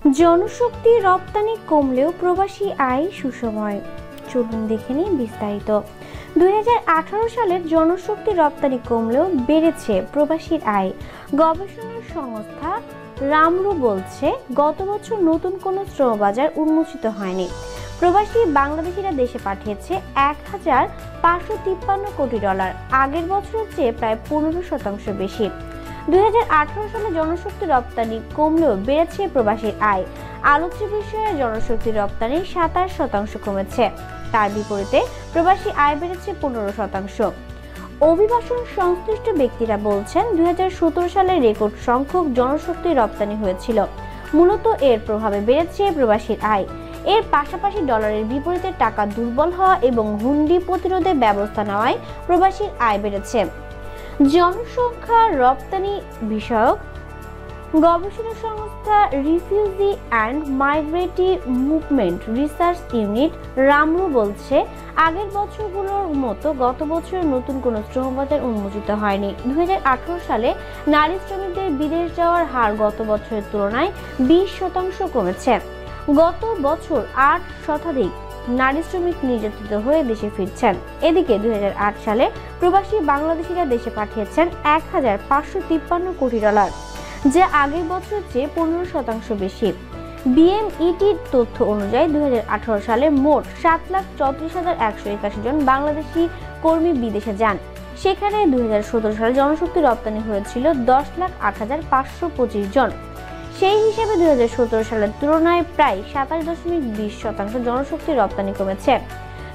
জনশক্তি রপ্তানি কমলেও প্রবাসী আয় সুসময়। চলুন দেখে নিই বিস্তারিত। 2018 সালের জনশক্তি রপ্তানি কমলেও বেড়েছে প্রবাসীর আয়। গবেষণা সংস্থা রামরু বলছে, গত বছর নতুন কোনো শ্রমবাজার উন্মোচিত হয়নি। প্রবাসী বাংলাদেশিরা দেশে পাঠিয়েছে $1,553 কোটি, আগের বছরের চেয়ে প্রায় 15% বেশি। 2018 সালে জনশক্তি রপ্তানি কমলেও বেড়েছে প্রবাসীর আয়। আলোচ্য বিষয়ে জনশক্তি রপ্তানি 27% কমেছে, তার বিপরীতে প্রবাসী আয় বেড়েছে 15%। অভিবাসন সংশ্লিষ্ট ব্যক্তিরা বলছেন, 2017 সালে রেকর্ড সংখ্যক জনশক্তি রপ্তানি হয়েছিল। মূলত এর প্রভাবে বেড়েছে প্রবাসীর আয়। এর পাশাপাশি ডলারের বিপরীতে টাকা দুর্বল হওয়া এবং হুন্ডি প্রতিরোধে ব্যবস্থা নেওয়ায় প্রবাসীর আয় বেড়েছে। জনসংখ্যা রপ্তানি বিষয়ক গবেষণা সংস্থা refugee and migratory movement research unit RMMRU বলছে, আগের বছরগুলোর মতো গত বছর নতুন কোনো শ্রমবাজার উন্মোচিত হয়নি। 2018 সালে নারী শ্রমিকদের বিদেশ যাওয়ার হার গত বছরের তুলনায় 20% কমেছে। গত বছর 8 শতাধিক নারী শ্রমিক নির্যাতিত হয়ে দেশে ফিরছেন। এদিকে 2008 সালে প্রবাসী বাংলাদেশিরা দেশে পাঠিয়েছেন $1,553 কোটি, যা আগের বছরের চেয়ে 15% বেশি। বিএমইটির তথ্য অনুযায়ী 2018 সালে মোট 7,34,181 জন বাংলাদেশি কর্মী বিদেশে যান। সেখানে 2017 সালে জনশক্তি রপ্তানি হয়েছিল 10,08,525 জন। সেই হিসাবে 2017 সালের তুলনায় প্রায় 27.20% জনশক্তি রপ্তানি কমেছে।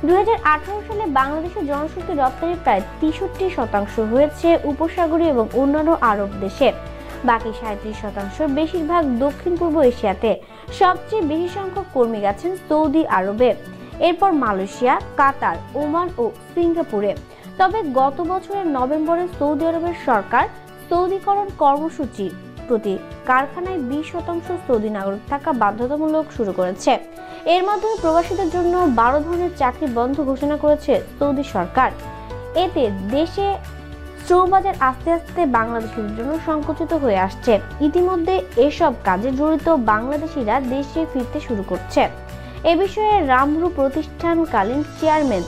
2018 সালে বাংলাদেশের জনশক্তি রপ্তানি প্রায় 63% হয়েছে উপসাগরীয় এবং অন্যান্য আরব দেশে। বাকি 37% বেশিরভাগ দক্ষিণ পূর্ব এশিয়াতে। সবচেয়ে বেশি সংখ্যক কর্মী গেছেন সৌদি আরবে, এরপর মালয়েশিয়া, কাতার, ওমান ও সিঙ্গাপুরে। তবে গত বছরের নভেম্বরে সৌদি আরবের সরকার সৌদিকরণ কর্মসূচি প্রতি কারখানায় 20% সৌদি নাগরিক থাকা বাধ্যতামূলক শুরু করেছে। এর মাধ্যমে প্রবাসীদের জন্য 12 ধরনের চাকরি বন্ধ ঘোষণা করেছে সৌদি সরকার। এতে দেশে শ্রমবাজার আস্তে আস্তে বাংলাদেশিদের জন্য সংকুচিত হয়ে আসছে। ইতিমধ্যে এসব কাজে জড়িত বাংলাদেশিরা দেশে ফিরতে শুরু করছে। এ বিষয়ে রামরু প্রতিষ্ঠানকালীন চেয়ারম্যান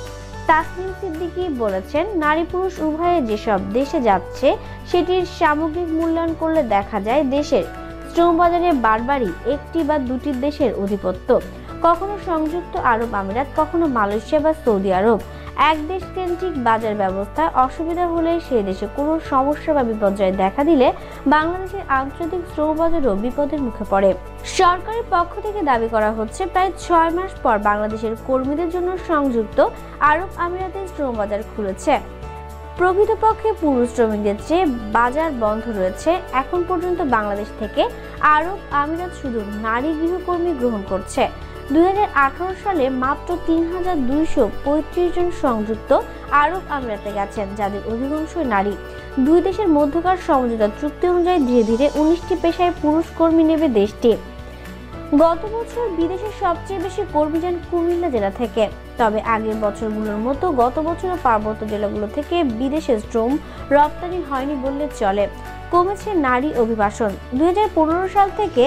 তাসনিম সিদ্দিকী বলেছেন, নারী পুরুষ উভয়ে যেসব দেশে যাচ্ছে সেটির সামগ্রিক মূল্যায়ন করলে দেখা যায় দেশের শ্রমবাজারে বারবারই একটি বা দুটি দেশের আধিপত্য। কখনো সংযুক্ত আরব আমিরাত, কখনো মালয়েশিয়া বা সৌদি আরব। এক দেশ কেন্দ্রিক বাজার ব্যবস্থায় অসুবিধা হলে সেই দেশে কোনো সমস্যা বা বিপর্যয় দেখা দিলে বাংলাদেশের আন্তর্জাতিক শ্রমবাজারও বিপদের মুখে পড়ে। সরকারের পক্ষ থেকে দাবি করা হচ্ছে, প্রায় 6 মাস পর বাংলাদেশের কর্মীদের জন্য সংযুক্ত আরব আমিরাতের শ্রমবাজার খুলেছে। প্রকৃতপক্ষে পুরুষ শ্রমিকদের চেয়ে বাজার বন্ধ রয়েছে। এখন পর্যন্ত বাংলাদেশ থেকে আরব আমিরাত শুধু নারী গৃহকর্মী গ্রহণ করছে। 2018 সালে মাত্র 3,235 জন সংযুক্ত আরব আমিরাতে গেছেন, যাদের অধিকাংশই নারী। দুই দেশের মধ্যকার সমঝোতা চুক্তি অনুযায়ী ধীরে ধীরে 19টি পেশায় পুরুষ কর্মী নেবে দেশটি। গত বছর বিদেশে সবচেয়ে বেশি কর্মী যান কুমিল্লা জেলা থেকে। তবে আগের বছরগুলোর মতো গত বছরও পার্বত্য জেলাগুলো থেকে বিদেশে শ্রম রপ্তানি হয়নি বললে চলে। কমেছে নারী অভিবাসন। 2015 সাল থেকে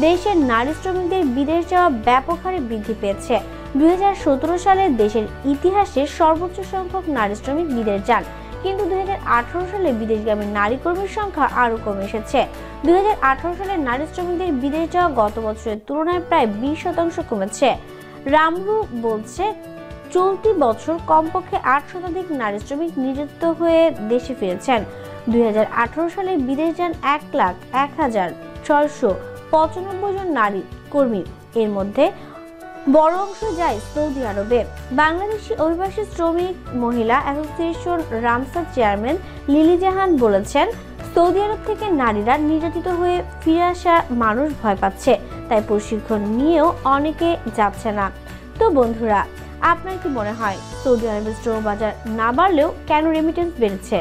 দেশের নারী শ্রমিকদের বিদেশ যাওয়া ব্যাপক হারে বৃদ্ধি পেয়েছে। 2017 সালে দেশের ইতিহাসে সর্বোচ্চ সংখ্যক নারী শ্রমিক বিদেশ যান, কিন্তু 2018 সালে বিদেশগামী নারী কর্মীর সংখ্যা আরও কমে এসেছে। 2018 সালে নারী শ্রমিকদের বিদেশ যাওয়া গত বছরের তুলনায় প্রায় 20% কমেছে। রামরু বলছে, চলতি বছর কমপক্ষে 8 শতাধিক নারী শ্রমিক নির্যাতিত হয়ে দেশে ফিরেছেন। 2018 সালে বিদেশ যান 1,01,695 জন নারী কর্মী। এর মধ্যে বড় অংশ যায় সৌদি আরবে। বাংলাদেশি অভিবাসী শ্রমিক মহিলা অ্যাসোসিয়েশন রামসার চেয়ারম্যান লিলি জাহান বলেছেন, সৌদি আরব থেকে নারীরা নির্যাতিত হয়ে ফিরে আসা মানুষ ভয় পাচ্ছে, তাই প্রশিক্ষণ নিয়েও অনেকে যাচ্ছে না। তো বন্ধুরা, আপনার কি মনে হয় সৌদি আরবের শ্রমবাজার না বাড়লেও কেন রেমিটেন্স বেড়েছে?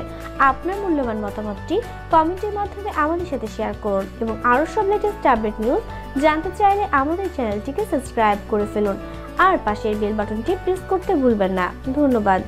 আপনার মূল্যবান মতামতটি কমেন্টের মাধ্যমে আমাদের সাথে শেয়ার করুন এবং আরও সব লেটেস্ট আপডেট নিউজ জানতে চাইলে আমাদের চ্যানেলটিকে সাবস্ক্রাইব করে ফেলুন আর পাশের বেল বাটনটি প্রেস করতে ভুলবেন না। ধন্যবাদ।